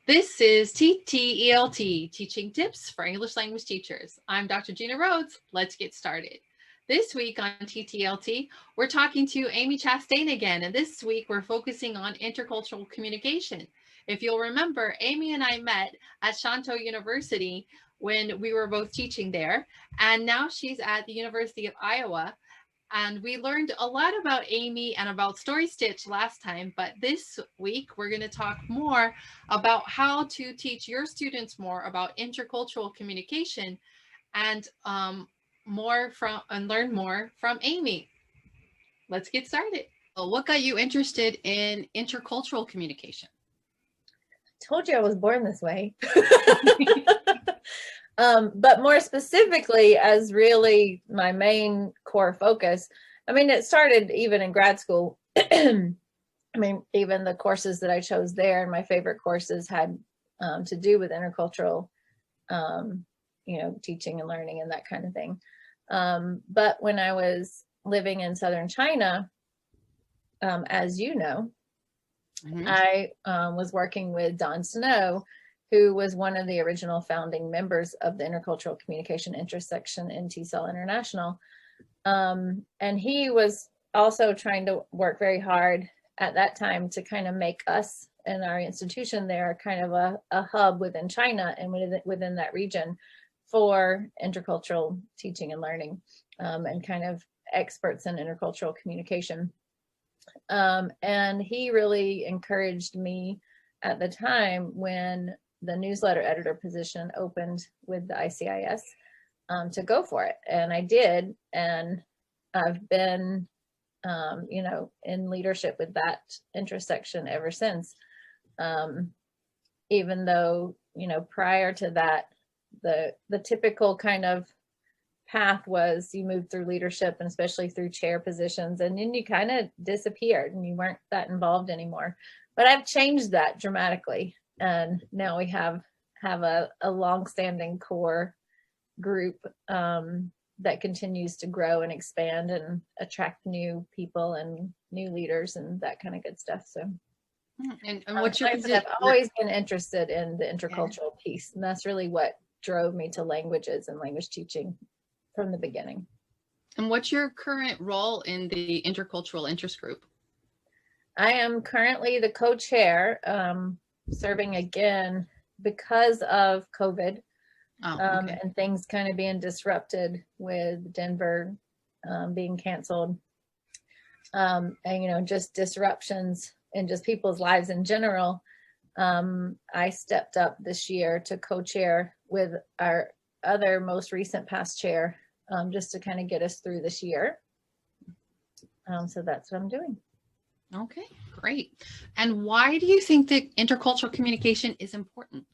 This is TTELT, Teaching Tips for English Language Teachers. I'm Dr. Gina Rhodes. Let's get started. This week on TTELT, we're talking to Amy Chastain again, and this week we're focusing on intercultural communication. If you'll remember, Amy and I met at Shantou University when we were both teaching there, and now she's at the University of Iowa. And we learned a lot about Amy and about Story Stitch last time, but this week we're going to talk more about how to teach your students more about intercultural communication and learn more from Amy. Let's get started. Well, what got you interested in intercultural communication? I told you I was born this way. But more specifically, as really my main core focus, I mean, it started even in grad school. I mean, even the courses that I chose there, and my favorite courses had to do with intercultural, teaching and learning and that kind of thing. But when I was living in southern China, as you know, I was working with Don Snow, who was one of the original founding members of the Intercultural Communication intersection in TTELT International. And he was also trying to work very hard at that time to kind of make us and our institution there kind of a hub within China and within that region for intercultural teaching and learning, and kind of experts in intercultural communication. And he really encouraged me at the time when the newsletter editor position opened with the ICIS to go for it. And I did. And I've been, in leadership with that intersection ever since. Even though, prior to that, the typical kind of path was you moved through leadership and especially through chair positions, and then you kind of disappeared and you weren't that involved anymore. But I've changed that dramatically. And now we have a long-standing core group that continues to grow and expand and attract new people and new leaders and that kind of good stuff. So, and what's your position? I've always been interested in the intercultural piece, and that's really what drove me to languages and language teaching from the beginning. And what's your current role in the intercultural interest group? I am currently the co-chair, serving again because of COVID. And things kind of being disrupted with Denver being canceled, and just disruptions in just people's lives in general. I stepped up this year to co-chair with our other most recent past chair, just to kind of get us through this year. So that's what I'm doing. Okay, great. And why do you think that intercultural communication is important?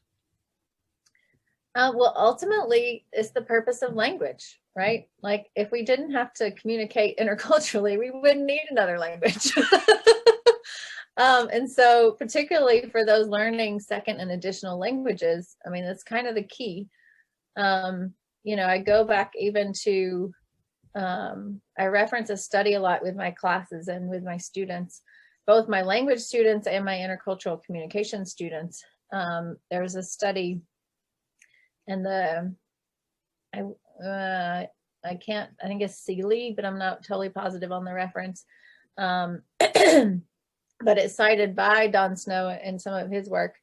Well, ultimately, it's the purpose of language, right? Like, if we didn't have to communicate interculturally, we wouldn't need another language. And so, particularly for those learning second and additional languages, I mean, that's kind of the key. I go back even to, I reference a study a lot with my classes and with my students, both my language students and my intercultural communication students. There's a study, and I think it's Seeley, but I'm not totally positive on the reference. But it's cited by Don Snow in some of his work.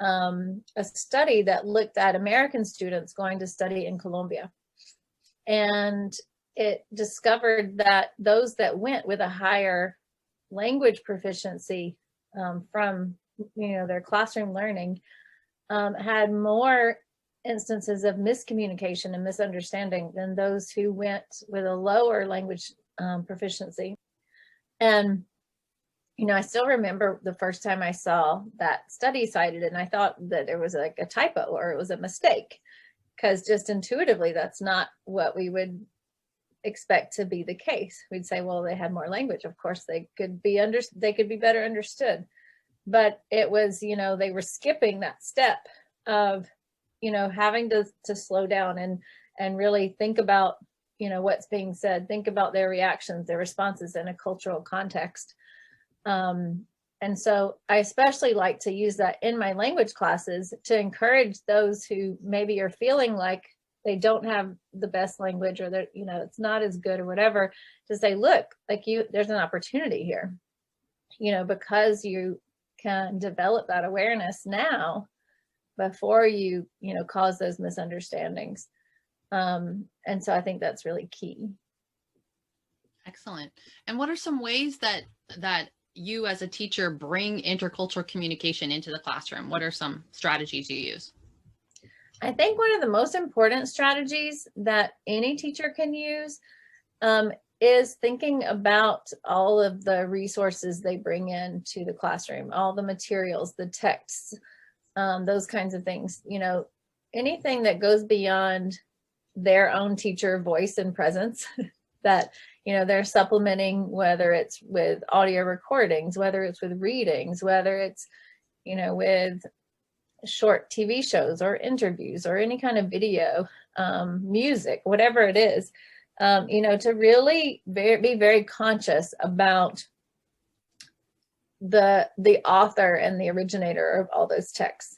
A study that looked at American students going to study in Colombia. And it discovered that those that went with a higher language proficiency from their classroom learning had more instances of miscommunication and misunderstanding than those who went with a lower language proficiency. And I still remember the first time I saw that study cited, and I thought that there was like a typo or it was a mistake, because just intuitively, that's not what we would expect to be the case. We'd say, well, they had more language. Of course, they could be better understood. But it was, they were skipping that step of, having to slow down and really think about, what's being said, think about their reactions, their responses in a cultural context. And so I especially like to use that in my language classes to encourage those who maybe are feeling like they don't have the best language, or that, it's not as good or whatever, to say, look, like there's an opportunity here, because you can develop that awareness now before you cause those misunderstandings. And so I think that's really key. Excellent. And what are some ways that you as a teacher bring intercultural communication into the classroom? What are some strategies you use? I think one of the most important strategies that any teacher can use is thinking about all of the resources they bring into the classroom, all the materials, the texts, those kinds of things. Anything that goes beyond their own teacher voice and presence that they're supplementing, whether it's with audio recordings, whether it's with readings, whether it's with short TV shows or interviews or any kind of video, music, whatever it is, to really be very conscious about the author and the originator of all those texts.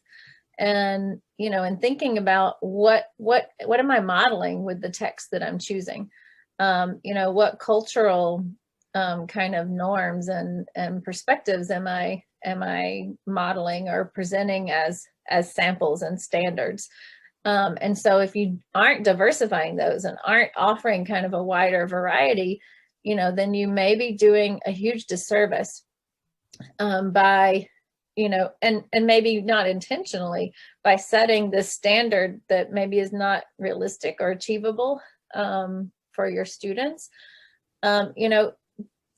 And and thinking about what am I modeling with the text that I'm choosing? What cultural kind of norms and perspectives am I modeling or presenting as samples and standards? And so if you aren't diversifying those and aren't offering kind of a wider variety, then you may be doing a huge disservice by and maybe not intentionally, by setting this standard that maybe is not realistic or achievable for your students.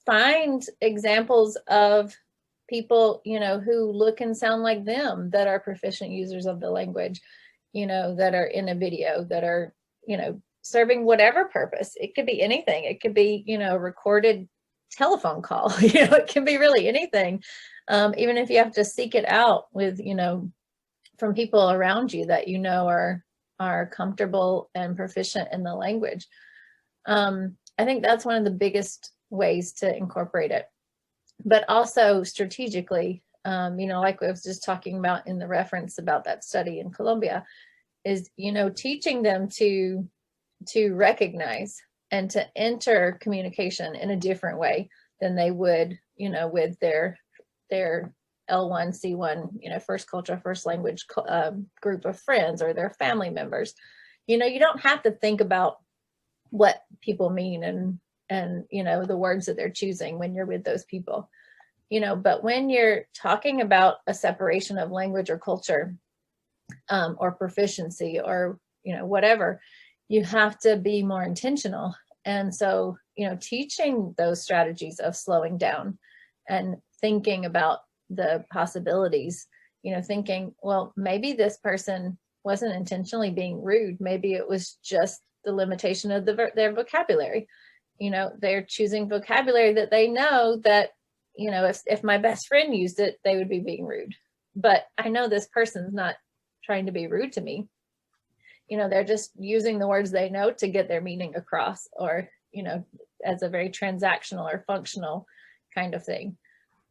Find examples of people, who look and sound like them, that are proficient users of the language, that are in a video, that are, serving whatever purpose. It could be anything. It could be, a recorded telephone call. It can be really anything. Even if you have to seek it out with, from people around you that are comfortable and proficient in the language. I think that's one of the biggest ways to incorporate it. But also strategically, like I was just talking about in the reference about that study in Colombia, is, teaching them to recognize and to enter communication in a different way than they would, with their L1, C1, first culture, first language group of friends or their family members. You don't have to think about what people mean and the words that they're choosing when you're with those people. But when you're talking about a separation of language or culture, or proficiency, or whatever, you have to be more intentional. And so teaching those strategies of slowing down and thinking about the possibilities, thinking, well, maybe this person wasn't intentionally being rude. Maybe it was just the limitation of their vocabulary. They're choosing vocabulary that they know that, if my best friend used it, they would be being rude. But I know this person's not trying to be rude to me. They're just using the words they know to get their meaning across, or, as a very transactional or functional kind of thing.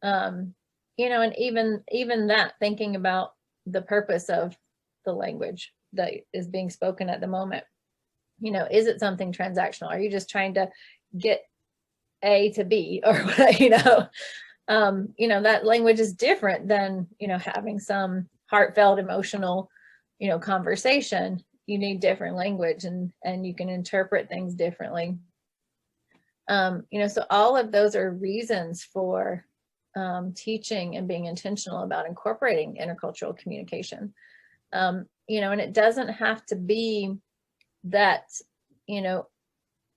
And even that, thinking about the purpose of the language that is being spoken at the moment. Is it something transactional? Are you just trying to get A to B, or that language is different than, having some heartfelt, emotional, conversation. You need different language, and you can interpret things differently. So all of those are reasons for teaching and being intentional about incorporating intercultural communication. And it doesn't have to be that,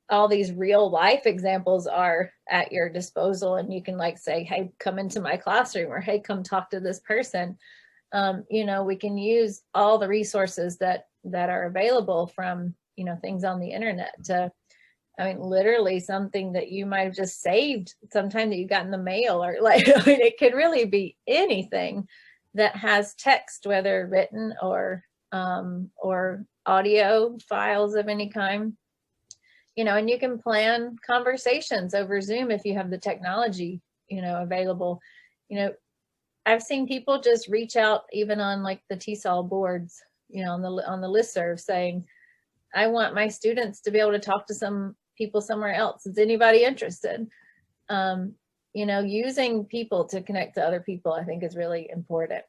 all these real life examples are at your disposal and you can say, hey, come into my classroom, or hey, come talk to this person. We can use all the resources that are available from, things on the internet to, literally something that you might have just saved sometime that you got in the mail, or it could really be anything that has text, whether written or audio files of any kind. And you can plan conversations over Zoom if you have the technology, available. I've seen people just reach out even on like the TESOL boards, you know, on the listserv saying, I want my students to be able to talk to some people somewhere else. Is anybody interested? You know, using people to connect to other people, I think is really important.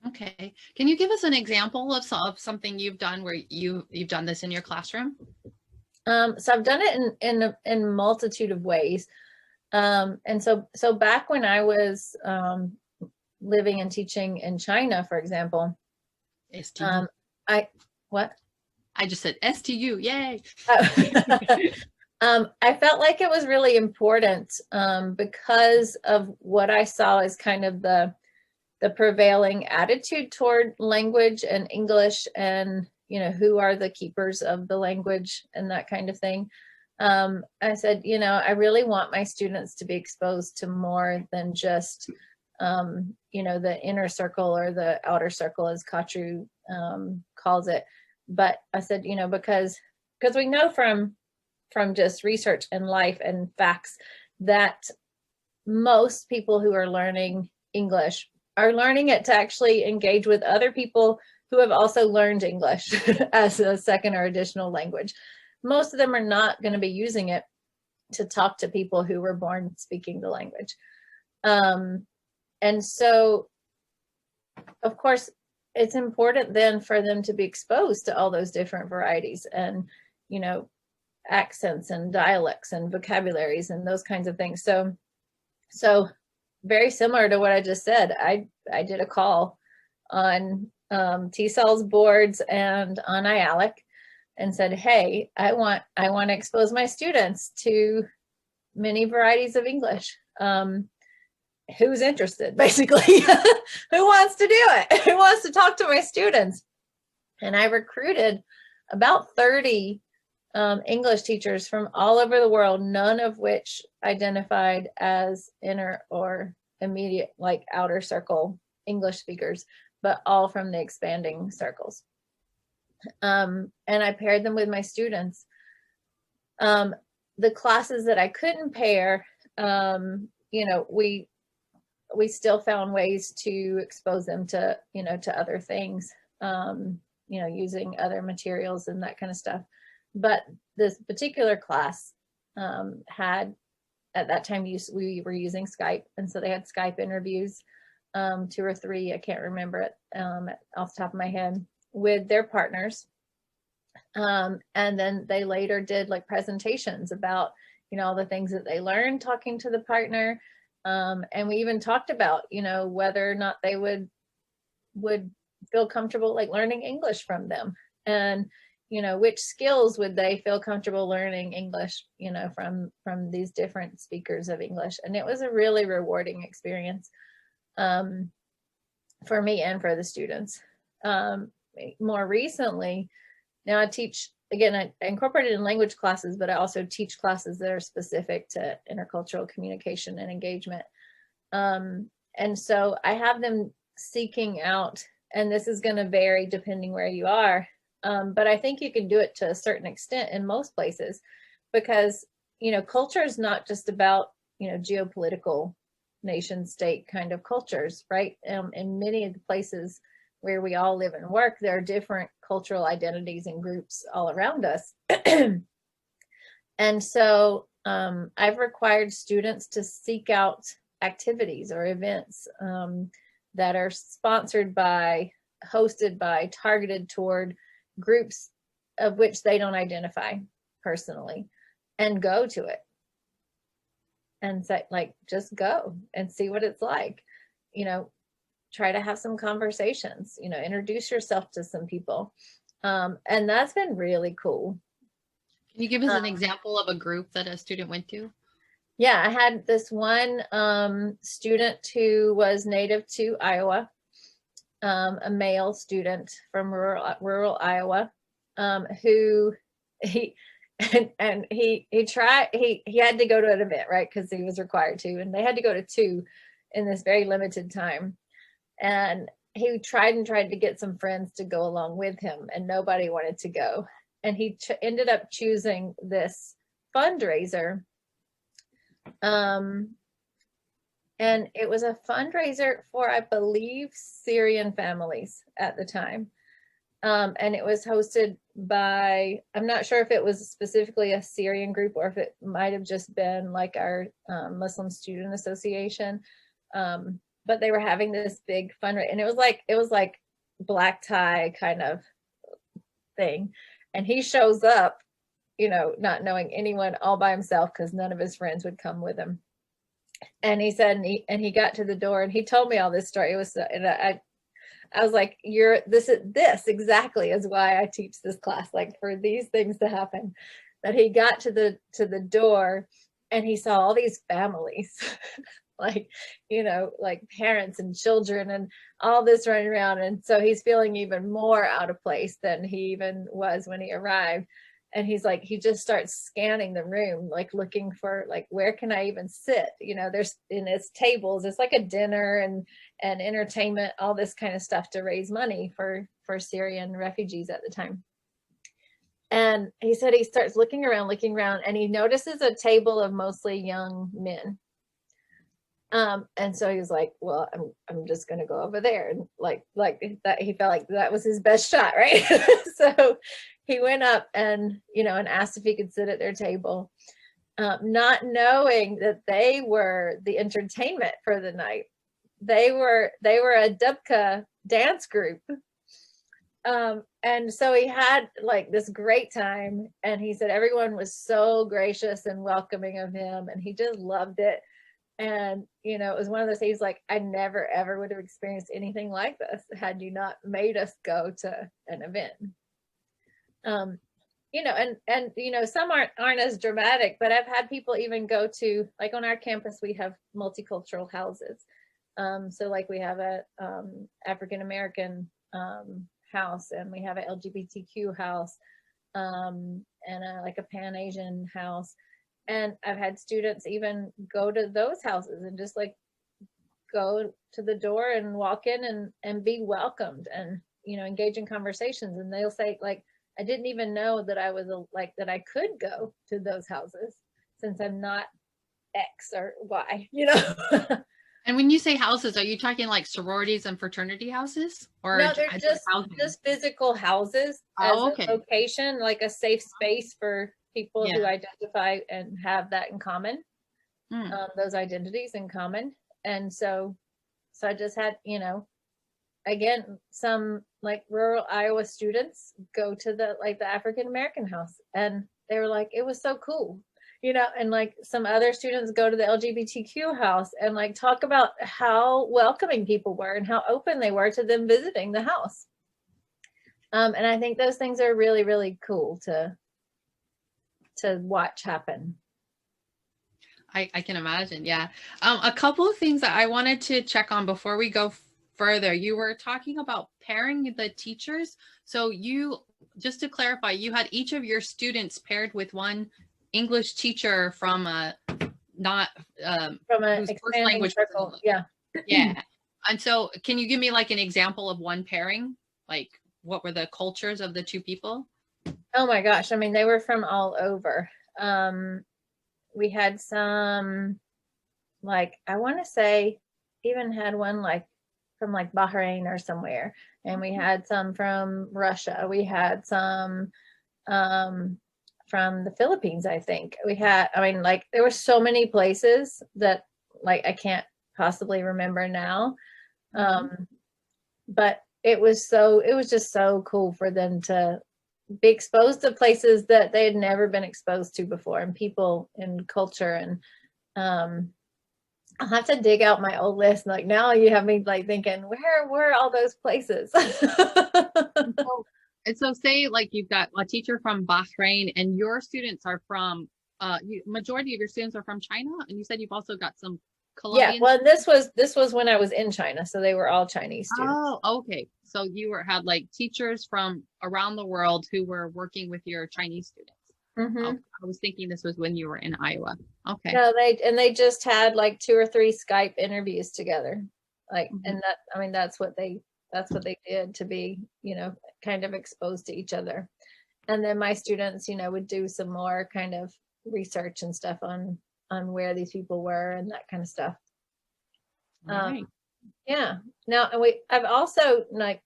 Okay. Can you give us an example of something you've done where you've done this in your classroom? So I've done it in a multitude of ways. And so back when I was living and teaching in China, for example, STU. What? I just said STU, yay. I felt like it was really important because of what I saw as kind of the prevailing attitude toward language and English, and, you know, who are the keepers of the language and that kind of thing. I said, you know, I really want my students to be exposed to more than just, you know, the inner circle or the outer circle, as Katru calls it. But I said, you know, because we know from just research and life and facts that most people who are learning English are learning it to actually engage with other people who have also learned English as a second or additional language. Most of them are not going to be using it to talk to people who were born speaking the language. And so, of course, it's important then for them to be exposed to all those different varieties and, you know, accents and dialects and vocabularies and those kinds of things. So very similar to what I just said, I did a call on TESOL's boards and on IALIC and said, hey, I want to expose my students to many varieties of English. Who's interested, basically? Who wants to do it? Who wants to talk to my students? And I recruited about 30 English teachers from all over the world, none of which identified as inner or immediate, like outer circle English speakers, but all from the expanding circles. And I paired them with my students. The classes that I couldn't pair, you know, we still found ways to expose them to, you know, to other things, you know, using other materials and that kind of stuff. But this particular class had, at that time, we were using Skype. And so they had Skype interviews, 2 or 3, I can't remember it off the top of my head, with their partners. And then they later did like presentations about, you know, all the things that they learned talking to the partner. And we even talked about, you know, whether or not they would feel comfortable like learning English from them, and, you know, which skills would they feel comfortable learning English, you know, from these different speakers of English. And it was a really rewarding experience for me and for the students. More recently, now I teach, again, I incorporated in language classes, but I also teach classes that are specific to intercultural communication and engagement. And so I have them seeking out, and this is going to vary depending where you are, but I think you can do it to a certain extent in most places, because, you know, culture is not just about, you know, geopolitical nation state kind of cultures, right? In many of the places where we all live and work, there are different cultural identities and groups all around us. And so I've required students to seek out activities or events that are sponsored by, hosted by, targeted toward groups of which they don't identify personally, and go to it and say, like, just go and see what it's like, you know, try to have some conversations, you know, introduce yourself to some people. And that's been really cool. Can you give us an example of a group that a student went to? Yeah, I had this one student who was native to Iowa, a male student from rural Iowa, who he had to go to an event, right? Because he was required to, and they had to go to 2 in this very limited time. And he tried to get some friends to go along with him, and nobody wanted to go. And he ended up choosing this fundraiser. And And it was a fundraiser for, I believe, Syrian families at the time. And it was hosted by, I'm not sure if it was specifically a Syrian group or if it might have just been like our Muslim Student Association. But they were having this big fundraiser, and it was like black tie kind of thing. And he shows up, not knowing anyone, all by himself, because none of his friends would come with him. And he said, and he got to the door, and he told me all this story. It was, and I was like, this exactly is why I teach this class, like for these things to happen. That he got to the door, and he saw all these families, like, like parents and children and all this running around. And so he's feeling even more out of place than he even was when he arrived. And he's like, he just starts scanning the room, like looking for, like, where can I even sit? There's, in his tables, it's like a dinner and entertainment, all this kind of stuff to raise money for Syrian refugees at the time. And he said he starts looking around, and he notices a table of mostly young men. And so he was like, well, I'm just going to go over there. And like that, he felt like that was his best shot. Right. So he went up and, and asked if he could sit at their table, not knowing that they were the entertainment for the night. They were a Dubka dance group. And so he had like this great time, and he said everyone was so gracious and welcoming of him, and he just loved it. And, it was one of those things, like, I never, ever would have experienced anything like this had you not made us go to an event. And some aren't as dramatic, but I've had people even go to, like, on our campus, we have multicultural houses. So like we have a African-American house, and we have an LGBTQ house, and like a Pan-Asian house. And I've had students even go to those houses and just like go to the door and walk in and be welcomed and, engage in conversations. And they'll say, like, I didn't even know that I was that I could go to those houses since I'm not X or Y, And when you say houses, are you talking like sororities and fraternity houses? Or no, they're just physical houses as a location, like a safe space for people who identify and have that in common, those identities in common. And so I just had, again, some like rural Iowa students go to the African-American house, and they were like, it was so cool, and like some other students go to the LGBTQ house and like talk about how welcoming people were and how open they were to them visiting the house. And I think those things are really, really cool to watch happen. I can imagine. Yeah. A couple of things that I wanted to check on before we go further. You were talking about pairing the teachers. So just to clarify, you had each of your students paired with one English teacher from from a first language circle. Yeah. Yeah. And so can you give me like an example of one pairing? Like, what were the cultures of the two people? Oh my gosh. I mean, they were from all over. We had some, like, I want to say even had one like from like Bahrain or somewhere. And we had some from Russia. We had some from the Philippines, I think. There were so many places that like I can't possibly remember now. But it was just so cool for them to be exposed to places that they had never been exposed to before, and people and culture. And I'll have to dig out my old list. Like, now you have me like thinking, where were all those places? And so say like you've got a teacher from Bahrain, and your students are from majority of your students are from China, and you said you've also got some Colombian. Yeah, well, this was when I was in China, so they were all Chinese students. Oh, okay. So you had like teachers from around the world who were working with your Chinese students. Okay. I was thinking this was when you were in Iowa. Okay. No, they just had like 2 or 3 Skype interviews together. Like, and that's what they did to be, kind of exposed to each other. And then my students, would do some more kind of research and stuff on where these people were and that kind of stuff. All right. Yeah. Now, and I've also like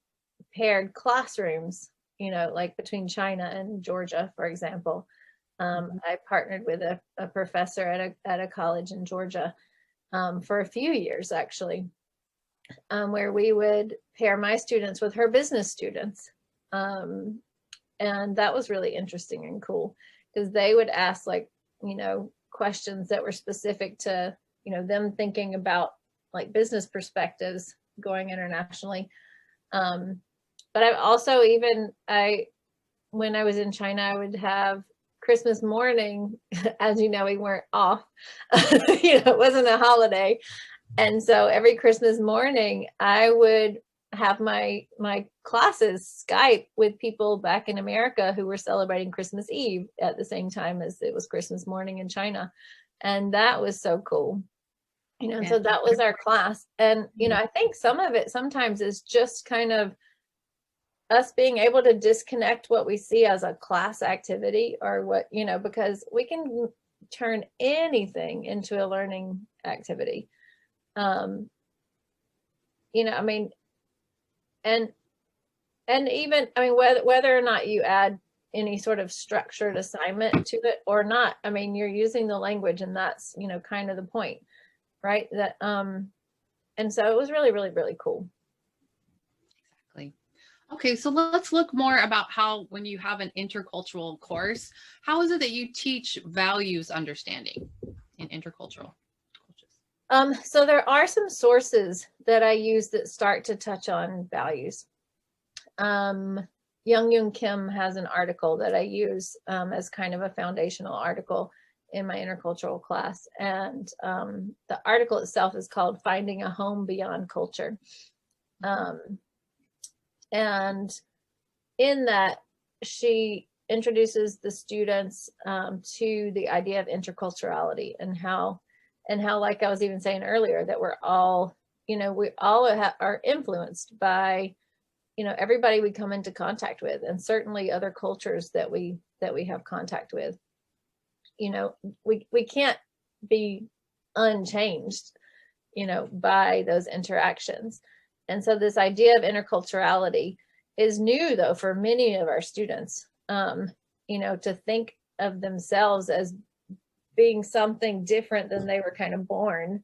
paired classrooms, like between China and Georgia, for example. I partnered with a professor at a college in Georgia for a few years, actually, where we would pair my students with her business students. And that was really interesting and cool because they would ask like, questions that were specific to, them thinking about like business perspectives going internationally. But I've also when I was in China, I would have Christmas morning, as you know, we weren't off, it wasn't a holiday. And so every Christmas morning I would have my classes Skype with people back in America who were celebrating Christmas Eve at the same time as it was Christmas morning in China. And that was so cool. And so that was our class. And, I think some of it sometimes is just kind of us being able to disconnect what we see as a class activity or what, because we can turn anything into a learning activity. And even, whether or not you add any sort of structured assignment to it or not, you're using the language and that's, kind of the point, right? That, and so it was really, really, really cool. Exactly. Okay, so let's look more about how, when you have an intercultural course, how is it that you teach values understanding in intercultural cultures? So there are some sources that I use that start to touch on values. Young Kim has an article that I use as kind of a foundational article in my intercultural class. And the article itself is called Finding a Home Beyond Culture. And in that, she introduces the students to the idea of interculturality and how, like I was even saying earlier, that we're all, we all are influenced by, everybody we come into contact with, and certainly other cultures that we have contact with. We can't be unchanged, by those interactions. And so this idea of interculturality is new, though, for many of our students, to think of themselves as being something different than they were kind of born,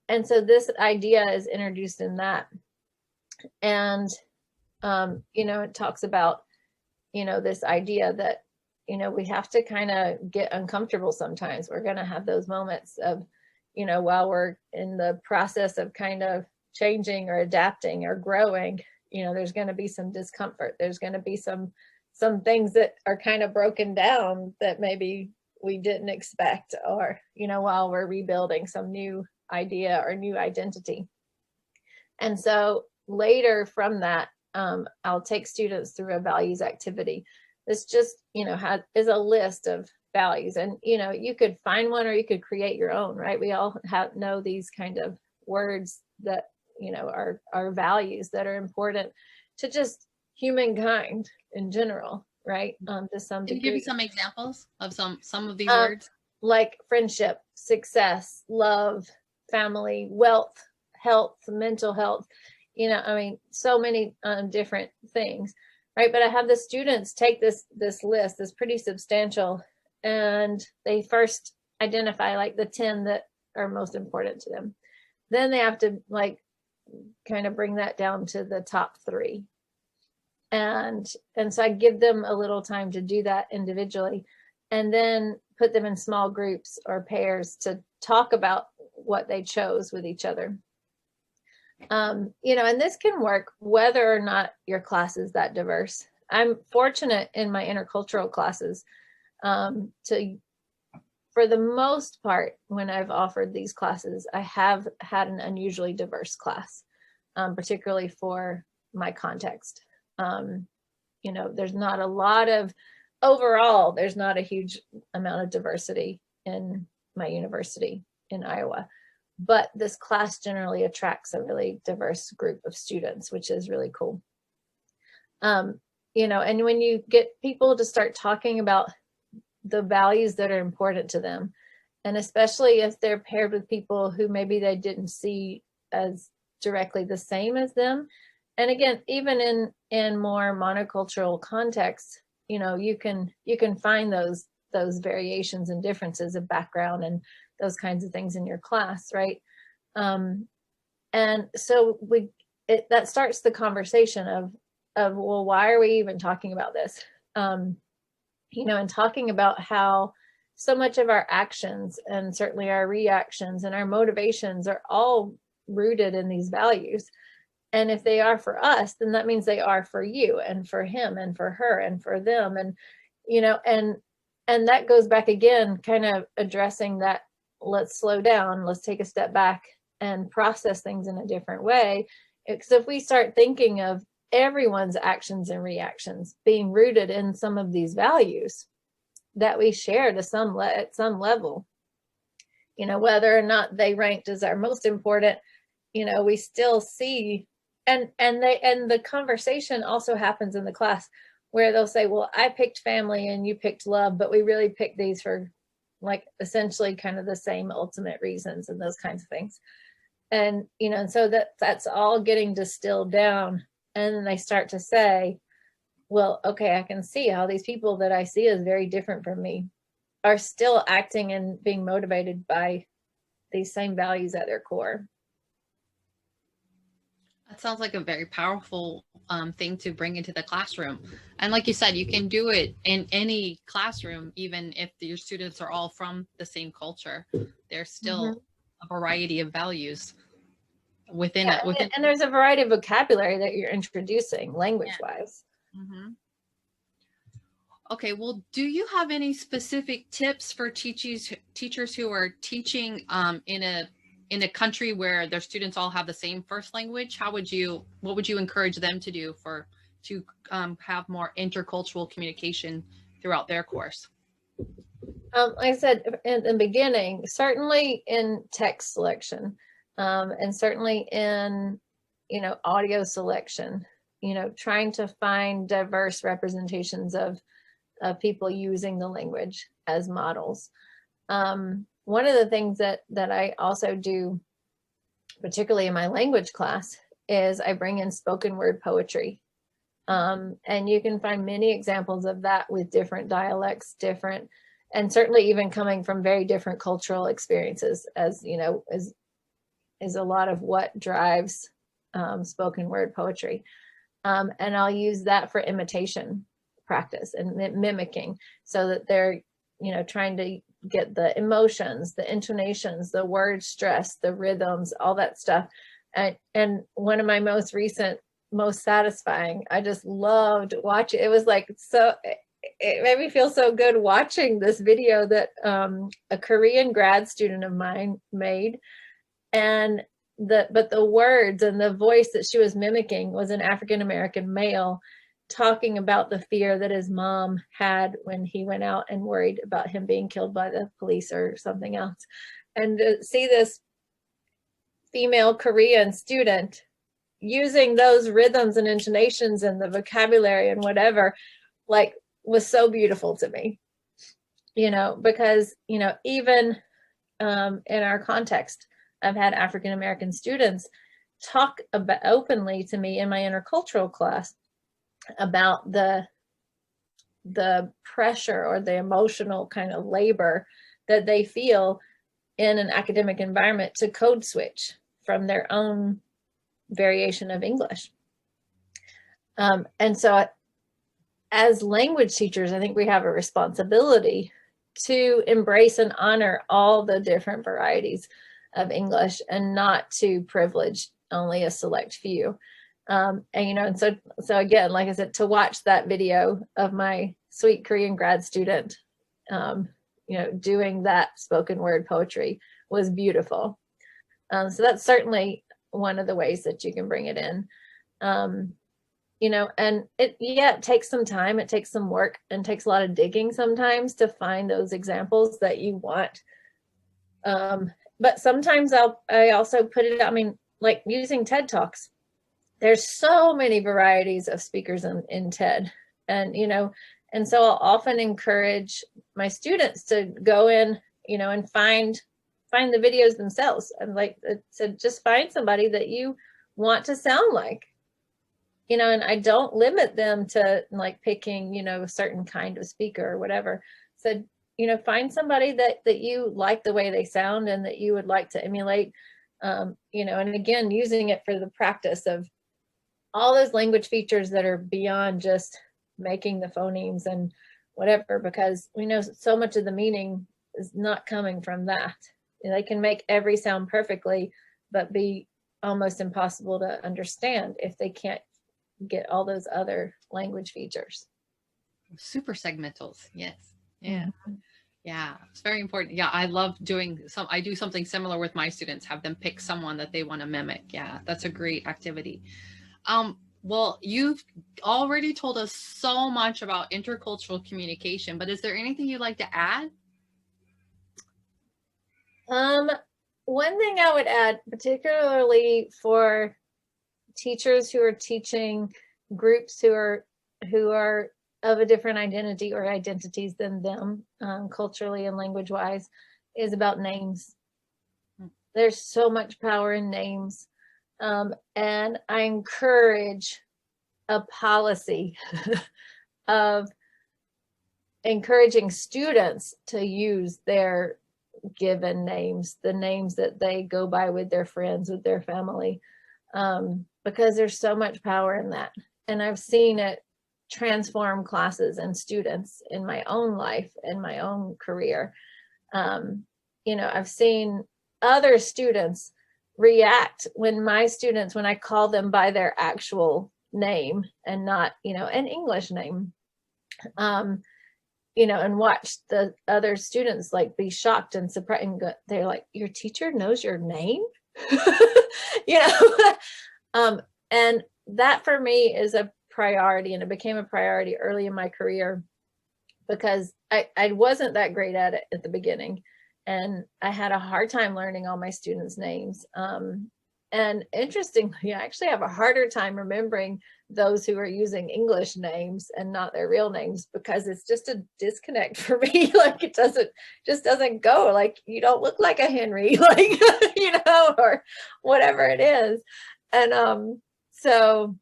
and so this idea is introduced in that. And, it talks about, this idea that, we have to kind of get uncomfortable sometimes. We're going to have those moments of, while we're in the process of kind of changing or adapting or growing, there's going to be some discomfort. There's going to be some things that are kind of broken down that maybe we didn't expect, or, while we're rebuilding some new idea or new identity. And so later from that, I'll take students through a values activity. This just, is a list of values, and, you could find one or you could create your own, right? We all know these kind of words that, are values that are important to just humankind in general, right? To some degree. Can you give me some examples of some of these words? Like friendship, success, love, family, wealth, health, mental health, so many different things, right? But I have the students take this list, this pretty substantial, and they first identify like the 10 that are most important to them. Then they have to like kind of bring that down to the top 3. And so I give them a little time to do that individually, and then put them in small groups or pairs to talk about what they chose with each other. And this can work whether or not your class is that diverse. I'm fortunate in my intercultural classes for the most part, when I've offered these classes, I have had an unusually diverse class, particularly for my context. There's not a lot of, overall, there's not a huge amount of diversity in my university in Iowa, but this class generally attracts a really diverse group of students, which is really cool. And when you get people to start talking about the values that are important to them, And especially if they're paired with people who maybe they didn't see as directly the same as them. And again, even in more monocultural contexts, you know, you can find those variations and differences of background and those kinds of things in your class, right? And so that starts the conversation of well, why are we even talking about this? You know, and talking about how so much of our actions and certainly our reactions and our motivations are all rooted in these values. And if they are for us, then that means they are for you and for him and for her and for them. And, you know, and that goes back again, kind of addressing that, let's slow down, let's take a step back and process things in a different way. Because if we start thinking of everyone's actions and reactions being rooted in some of these values that we share at some level, you know, whether or not they ranked as our most important, you know, we still see, and the conversation also happens in the class where they'll say, well, I picked family and you picked love, but we really picked these for like essentially kind of the same ultimate reasons and those kinds of things. And, you know, and so that's all getting distilled down. And then they start to say, well, okay, I can see how these people that I see as very different from me are still acting and being motivated by these same values at their core. That sounds like a very powerful thing to bring into the classroom. And like you said, you can do it in any classroom, even if your students are all from the same culture. There's still a variety of values within it. And there's a variety of vocabulary that you're introducing language-wise. Okay, well, do you have any specific tips for teachers who are teaching in a country where their students all have the same first language? What would you encourage them to do to have more intercultural communication throughout their course? Like I said in the beginning, certainly in text selection, and certainly in, you know, audio selection, you know, trying to find diverse representations of people using the language as models. One of the things that I also do, particularly in my language class, is I bring in spoken word poetry. And you can find many examples of that with different dialects, and certainly even coming from very different cultural experiences, as you know, is a lot of what drives spoken word poetry. And I'll use that for imitation practice and mimicking, so that they're, you know, trying to get the emotions, the intonations, the word stress, the rhythms, all that stuff. And one of my most recent, most satisfying, I just loved watching. It was like, so it made me feel so good watching this video that a Korean grad student of mine made. And but the words and the voice that she was mimicking was an African-American male talking about the fear that his mom had when he went out and worried about him being killed by the police or something else. And to see this female Korean student using those rhythms and intonations and the vocabulary and whatever, like, was so beautiful to me, you know, because, you know, even in our context, I've had African-American students talk about openly to me in my intercultural class about the pressure or the emotional kind of labor that they feel in an academic environment to code switch from their own variation of English. And so as language teachers, I think we have a responsibility to embrace and honor all the different varieties of English and not to privilege only a select few. And, you know, and so again, like I said, to watch that video of my sweet Korean grad student, you know, doing that spoken word poetry was beautiful. So that's certainly one of the ways that you can bring it in. You know, and it takes some time, it takes some work, and takes a lot of digging sometimes to find those examples that you want. But sometimes I also put it, I mean, like using TED Talks. There's so many varieties of speakers in TED, and, you know, and so I'll often encourage my students to go in you know, and find the videos themselves. And like I said, just find somebody that you want to sound like, you know, and I don't limit them to like picking, you know, a certain kind of speaker or whatever. So, you know, find somebody that you like the way they sound and that you would like to emulate, you know, and again, using it for the practice of all those language features that are beyond just making the phonemes and whatever, because we know so much of the meaning is not coming from that. They can make every sound perfectly, but be almost impossible to understand if they can't get all those other language features. Super segmentals. Yes. Yeah. Yeah. It's very important. Yeah. I love I do something similar with my students, have them pick someone that they want to mimic. Yeah. That's a great activity. Well, you've already told us so much about intercultural communication, but is there anything you'd like to add? One thing I would add, particularly for teachers who are teaching groups who are of a different identity or identities than them, culturally and language wise, is about names. There's so much power in names. And I encourage a policy of encouraging students to use their given names, the names that they go by with their friends, with their family, because there's so much power in that. And I've seen it transform classes and students in my own life and my own career. You know, I've seen other students react when I call them by their actual name and not, you know, an English name, you know, and watch the other students like be shocked and surprised, and they're like, your teacher knows your name? You know, and that for me is a priority, and it became a priority early in my career because I wasn't that great at it at the beginning, and I had a hard time learning all my students' names. And interestingly, I actually have a harder time remembering those who are using English names and not their real names, because it's just a disconnect for me. Like it just doesn't go. Like, you don't look like a Henry, like, you know, or whatever it is. And so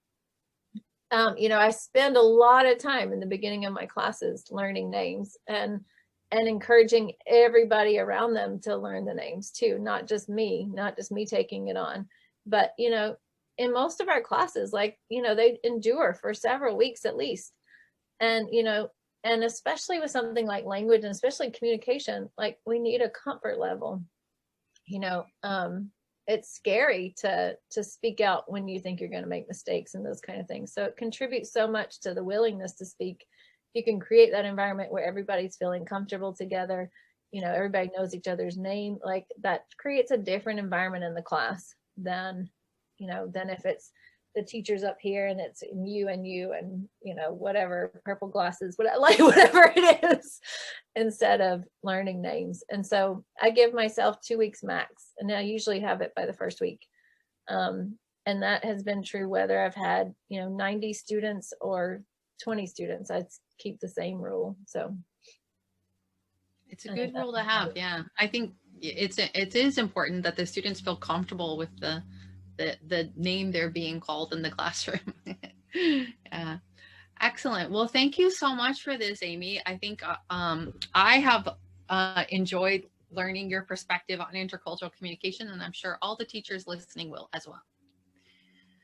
you know, I spend a lot of time in the beginning of my classes learning names and encouraging everybody around them to learn the names too, not just me taking it on. But, you know, in most of our classes, like, you know, they endure for several weeks at least. And, you know, and especially with something like language and especially communication, like we need a comfort level, you know. It's scary to speak out when you think you're going to make mistakes and those kind of things. So it contributes so much to the willingness to speak. You can create that environment where everybody's feeling comfortable together, you know, everybody knows each other's name, like that creates a different environment in the class than, you know, than if it's the teacher's up here and it's you and you know, whatever, purple glasses, whatever it is, instead of learning names. And so I give myself 2 weeks max, and I usually have it by the first week. And that has been true whether I've had, you know, 90 students or 20 students. I keep the same rule. So it's a good rule to have. Yeah, I think it is important that the students feel comfortable with the name they're being called in the classroom. Yeah, excellent. Well, thank you so much for this, Amy. I think I have enjoyed learning your perspective on intercultural communication, and I'm sure all the teachers listening will as well.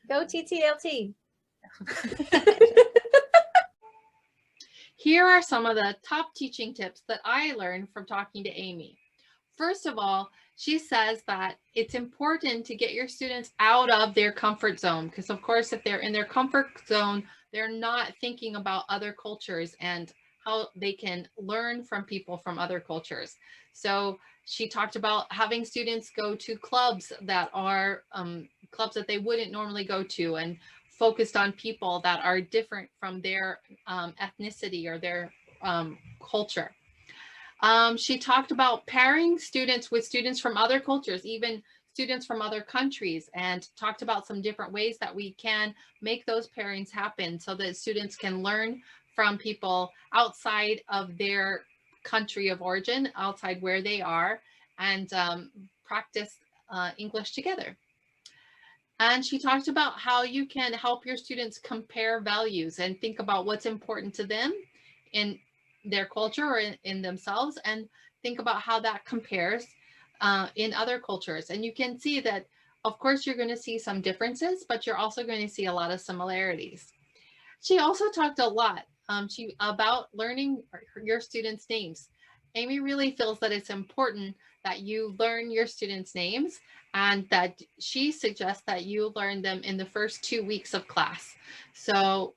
Go TTLT. Here are some of the top teaching tips that I learned from talking to Amy. First of all, she says that it's important to get your students out of their comfort zone, because of course, if they're in their comfort zone, they're not thinking about other cultures and how they can learn from people from other cultures. So she talked about having students go to clubs that are clubs that they wouldn't normally go to, and focused on people that are different from their ethnicity or their culture. She talked about pairing students with students from other cultures, even students from other countries, and talked about some different ways that we can make those pairings happen so that students can learn from people outside of their country of origin, outside where they are, and practice English together. And she talked about how you can help your students compare values and think about what's important to them in their culture or in themselves, and think about how that compares in other cultures. And you can see that, of course, you're going to see some differences, but you're also going to see a lot of similarities. She also talked a lot about learning your students' names. Amy really feels that it's important that you learn your students' names, and that she suggests that you learn them in the first 2 weeks of class. So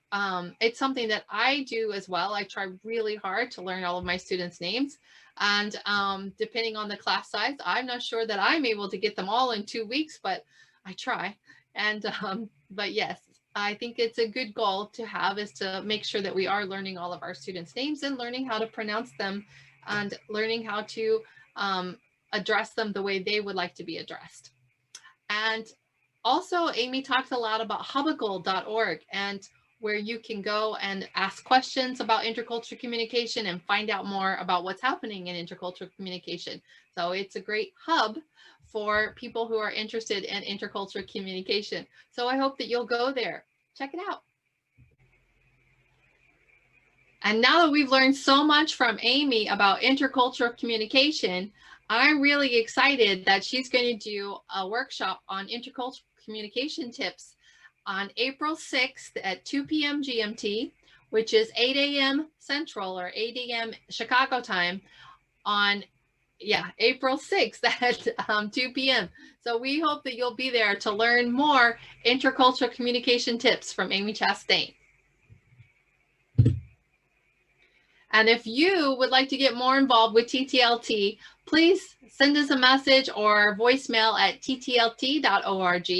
it's something that I do as well. I try really hard to learn all of my students' names. And depending on the class size, I'm not sure that I'm able to get them all in 2 weeks, but I try. And but yes, I think it's a good goal to have, is to make sure that we are learning all of our students' names and learning how to pronounce them, and learning how to address them the way they would like to be addressed. And also, Amy talked a lot about hubicle.org, and where you can go and ask questions about intercultural communication and find out more about what's happening in intercultural communication. So it's a great hub for people who are interested in intercultural communication. So I hope that you'll go there. Check it out. And now that we've learned so much from Amy about intercultural communication, I'm really excited that she's going to do a workshop on intercultural communication tips on April 6th at 2 p.m. GMT, which is 8 a.m. Central or 8 a.m. Chicago time on, April 6th at 2 p.m. So we hope that you'll be there to learn more intercultural communication tips from Amy Chastain. And if you would like to get more involved with TTLT, please send us a message or voicemail at ttlt.org.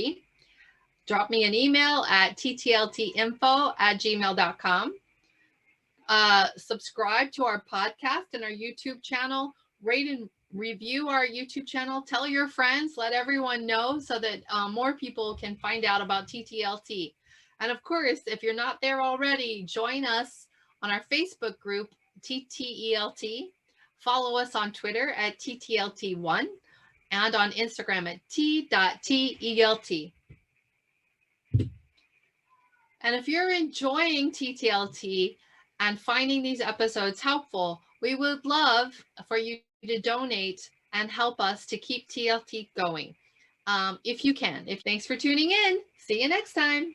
Drop me an email at ttltinfo@gmail.com. Subscribe to our podcast and our YouTube channel. Rate and review our YouTube channel. Tell your friends. Let everyone know so that more people can find out about TTLT. And of course, if you're not there already, join us on our Facebook group, TTELT. Follow us on Twitter at TTLT1 and on Instagram at t.telt. And if you're enjoying TTLT and finding these episodes helpful, we would love for you to donate and help us to keep TLT going if you can. Thanks for tuning in. See you next time.